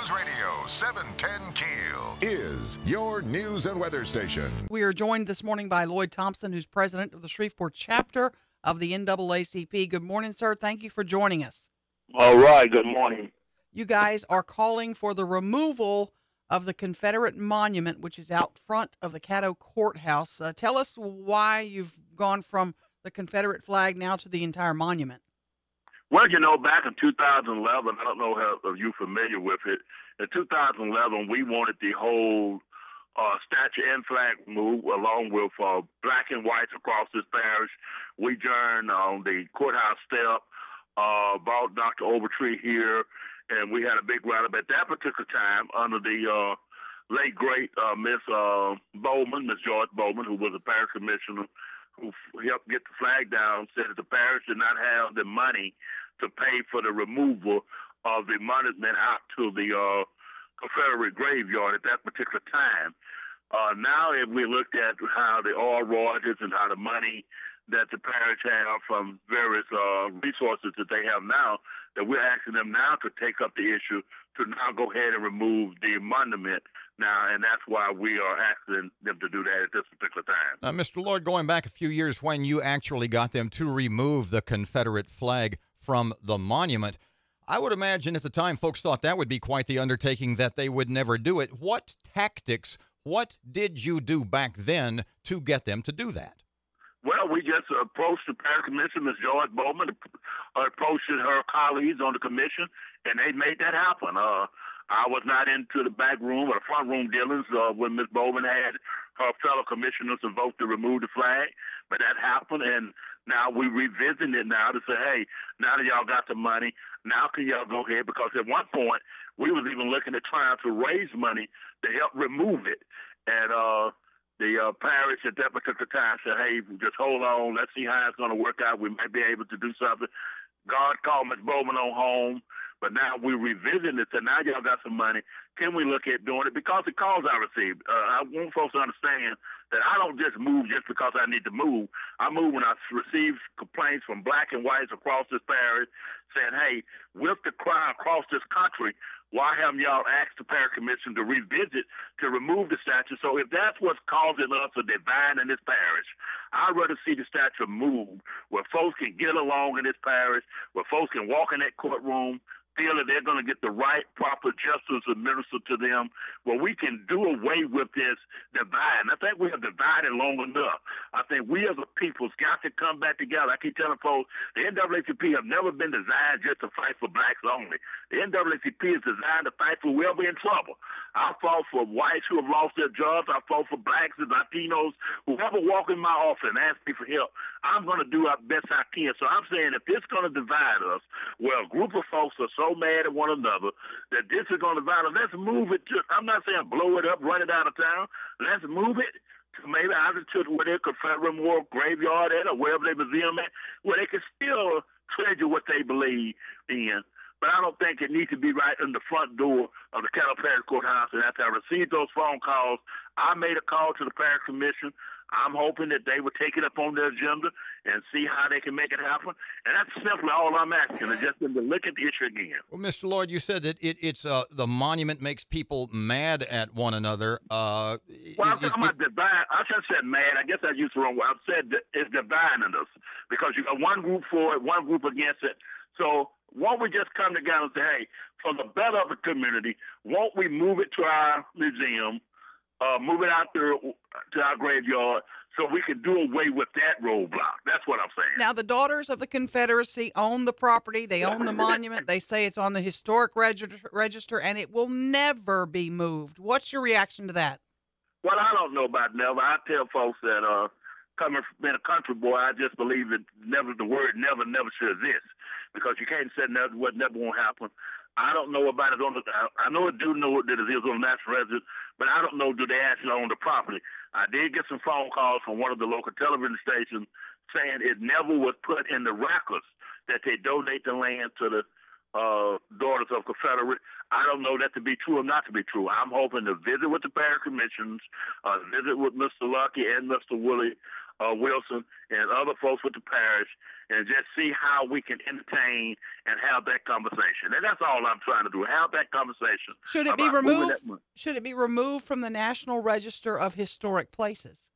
News Radio 710 Keel is your news and weather station. We are joined this morning by Lloyd Thompson, who's president of the Shreveport Chapter of the NAACP. Good morning, sir. Thank you for joining us. All right. Good morning. You guys are calling for the removal of the Confederate monument, which is out front of the Caddo Courthouse. Tell us why you've gone from the Confederate flag now to the entire monument. Well, back in 2011, I don't know if you're familiar with it. In 2011, we wanted the whole statue and flag removed, along with black and whites across this parish. We journeyed on the courthouse step, brought Dr. Overtree here, and we had a big roundup at that particular time under the late, great Miss George Bowman, who was a parish commissioner, who helped get the flag down, said that the parish did not have the money to pay for the removal of the monument out to the Confederate graveyard at that particular time. Now, if we looked at how the oil royalties and how the money that the parish have from various resources that they have now, that we're asking them now to take up the issue to now go ahead and remove the monument now, and that's why we are asking them to do that at this particular time. Mr. Lloyd, going back a few years when you actually got them to remove the Confederate flag from the monument, I would imagine at the time folks thought that would be quite the undertaking, that they would never do it. What tactics, what did you do back then to get them to do that? Well, we just approached the parish commission, Ms. George Bowman, approached her colleagues on the commission, and they made that happen. I was not into the back room or the front room dealings when Ms. Bowman had her fellow commissioners to vote to remove the flag, but that happened, and now we revisiting it now to say, hey, now that y'all got the money, now can y'all go ahead? Because at one point, we was even looking at trying to raise money to help remove it, and the parish at that particular time said, hey, just hold on. Let's see how it's going to work out. We might be able to do something. God called Ms. Bowman on home, but now we're revisiting it. So now y'all got some money. Can we look at doing it? Because the calls I received, I want folks to understand that I don't just move just because I need to move. I move when I receive complaints from black and whites across this parish saying, hey, with the crime across this country, why haven't y'all asked the parish commission to revisit to remove the statue? So if that's what's causing us a divide in this parish, I'd rather see the statue moved where folks can get along in this parish, where folks can walk in that courtroom, feel that they're going to get the right, proper justice administered to them, where we can do away with this divide. And I think we have divided long enough. I think we as a people's got to come back together. I keep telling folks, the NAACP have never been designed just to fight for blacks only. The NAACP is designed to fight for whoever in trouble. I fought for whites who have lost their jobs. I fought for blacks and Latinos, whoever walk in my office and ask me for help. I'm going to do our best I can. So I'm saying if this is going to divide us, well, a group of folks are so mad at one another that this is going to divide us, let's move it to, I'm not saying blow it up, run it out of town. Let's move it to maybe either to where their Confederate Memorial graveyard at or wherever their museum at, where they can still treasure what they believe in. But I don't think it needs to be right in the front door of the Caddo Parish Courthouse. And after I received those phone calls, I made a call to the parish commission. I'm hoping that they would take it up on their agenda and see how they can make it happen. And that's simply all I'm asking, is just them to look at the issue again. Well, Mr. Lloyd, you said that it's the monument makes people mad at one another. Well, I'm talking about divide. I should have said mad. I guess I used the wrong word. I said that it's dividing us because you got one group for it, one group against it. So won't we just come together and say, hey, for the better of the community, won't we move it to our museum, move it out to our graveyard so we can do away with that roadblock? That's what I'm saying. Now, the Daughters of the Confederacy own the property. They own the monument. They say it's on the historic register, and it will never be moved. What's your reaction to that? Well, I don't know about never. I tell folks that coming from being a country boy, I just believe that the word never should exist, because you can't say what never won't happen. I don't know about it I know it do know that it is on the national register, but I don't know do they actually own the property. I did get some phone calls from one of the local television stations saying it never was put in the records that they donate the land to the Daughters of Confederate. I don't know that to be true or not to be true. I'm hoping to visit with the parish commissions, visit with Mr. Lucky and Mr. Willie Wilson and other folks with the parish, and just see how we can entertain and have that conversation. And that's all I'm trying to do, have that conversation. Should it be removed? Should it be removed from the National Register of Historic Places?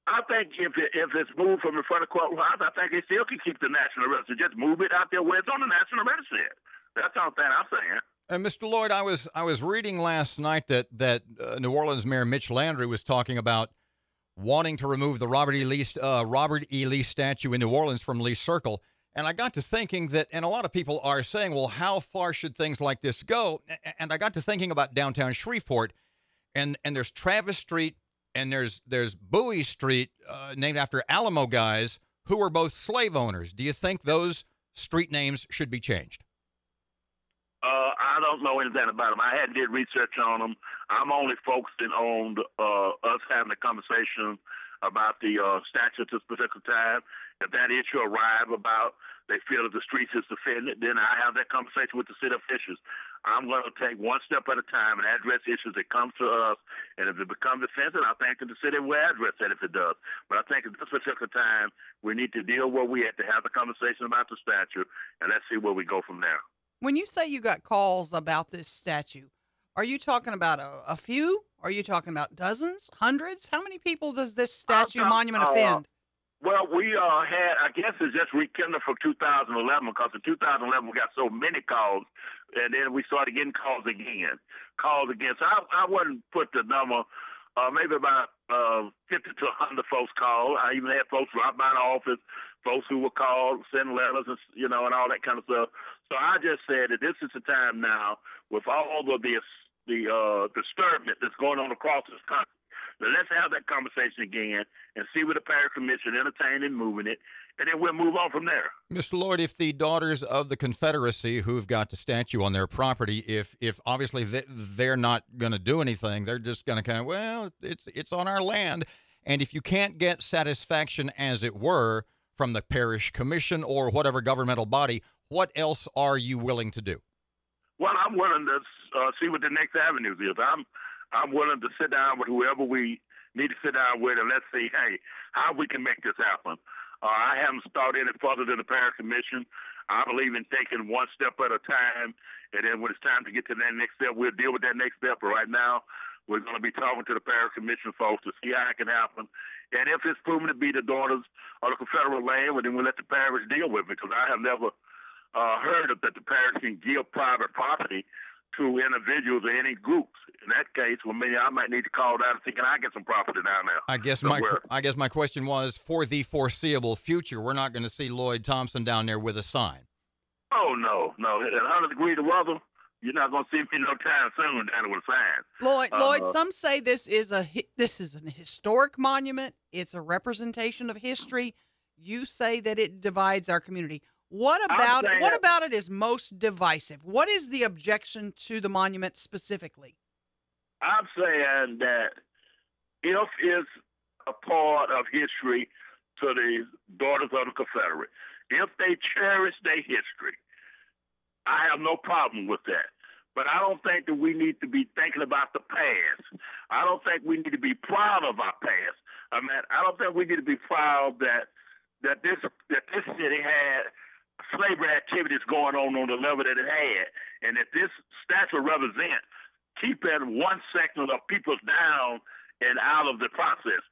I think if it's moved from in front of courthouse, I think it still can keep the National Register. Just move it out there where it's on the National Register. That's all that I'm saying. And Mr. Lloyd, I was reading last night that New Orleans Mayor Mitch Landry was talking about wanting to remove the Robert E. Lee statue in New Orleans from Lee Circle. And I got to thinking that, and a lot of people are saying, well, how far should things like this go? And I got to thinking about downtown Shreveport, and there's Travis Street, and there's Bowie Street, named after Alamo guys who were both slave owners. Do you think those street names should be changed? I don't know anything about them. I did research on them. I'm only focusing on us having a conversation about the statute at this particular time. If that issue arrives about they feel that the streets is offended, then I have that conversation with the city officials. I'm going to take one step at a time and address issues that come to us. And if it becomes offensive, I think that the city will address that if it does. But I think at this particular time, we need to deal where we at to have a conversation about the statute, and let's see where we go from there. When you say you got calls about this statue, are you talking about a few? Are you talking about dozens, hundreds? How many people does this statue monument offend? Well, we had, I guess it's just rekindled from 2011, because in 2011 we got so many calls, and then we started getting calls again. So I wouldn't put the number, maybe about 50 to 100 folks called. I even had folks drop by the office, folks who were called, send letters, and, and all that kind of stuff. So I just said that this is the time now, with all of the disturbance that's going on across this country. Now let's have that conversation again and see what the parish commission entertaining moving it, and then we'll move on from there. Mr. Lloyd, if the Daughters of the Confederacy, who've got the statue on their property, if obviously they're not going to do anything, they're just going to kind of, well, it's on our land, and if you can't get satisfaction, as it were, from the parish commission or whatever governmental body, what else are you willing to do? Well, I'm willing to see what the next avenue is. I'm willing to sit down with whoever we need to sit down with, and let's see, hey, how we can make this happen. I haven't started any further than the parish commission. I believe in taking one step at a time, and then when it's time to get to that next step, we'll deal with that next step. But right now, we're going to be talking to the parish commission folks to see how it can happen. And if it's proven to be the Daughters of the Confederate land, well, then we'll let the parish deal with it, because I have never heard of that the parish can give private property to individuals or any groups. In that case, well, maybe I might need to call down and see, can I get some property down there? I guess my question was, for the foreseeable future, we're not going to see Lloyd Thompson down there with a sign. Oh, no. At 100 degrees of weather, you're not going to see me no time soon down there with a sign. Lloyd, some say this is an historic monument. It's a representation of history. You say that it divides our community. What about it is most divisive? What is the objection to the monument specifically? I'm saying that if it's a part of history to the Daughters of the Confederate, if they cherish their history, I have no problem with that. But I don't think that we need to be thinking about the past. I don't think we need to be proud of our past. I mean, I don't think we need to be proud that this city had slavery activities going on the level that it had, and that this statue represents keeping one section of people down and out of the process.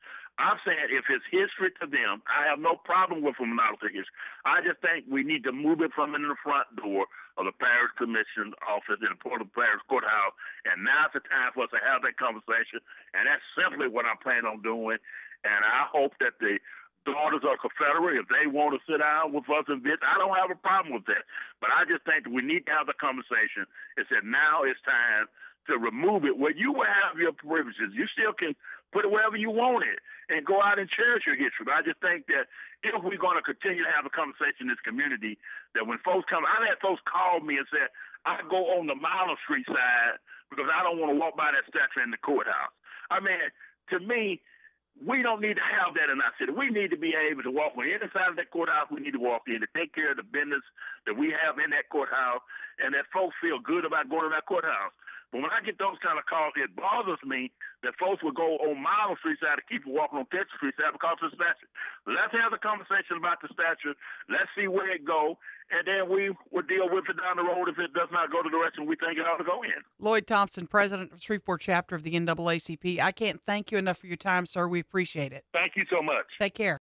I'm saying if it's history to them, I have no problem with them not history. I just think we need to move it from in the front door of the parish commission office in the Portland Parish Courthouse, and now's the time for us to have that conversation, and that's simply what I'm planning on doing. And I hope that the Daughters of Confederate, if they want to sit down with us and visit, I don't have a problem with that. But I just think that we need to have the conversation. It said now it's time to remove it where you will have your privileges. You still can put it wherever you want it and go out and cherish your history. But I just think that if we're going to continue to have a conversation in this community, that when folks come, I've had folks call me and say, I go on the Mile Street side because I don't want to walk by that statue in the courthouse. I mean, to me, we don't need to have that in our city. We need to be able to walk on any side of that courthouse. We need to walk in to take care of the business that we have in that courthouse, and that folks feel good about going to that courthouse. But when I get those kind of calls, it bothers me that folks will go on Miles Street side to keep walking on Texas Street side because of the statute. Let's have the conversation about the statute. Let's see where it goes, and then we will deal with it down the road if it does not go the direction we think it ought to go in. Lloyd Thompson, president of Shreveport Chapter of the NAACP. I can't thank you enough for your time, sir. We appreciate it. Thank you so much. Take care.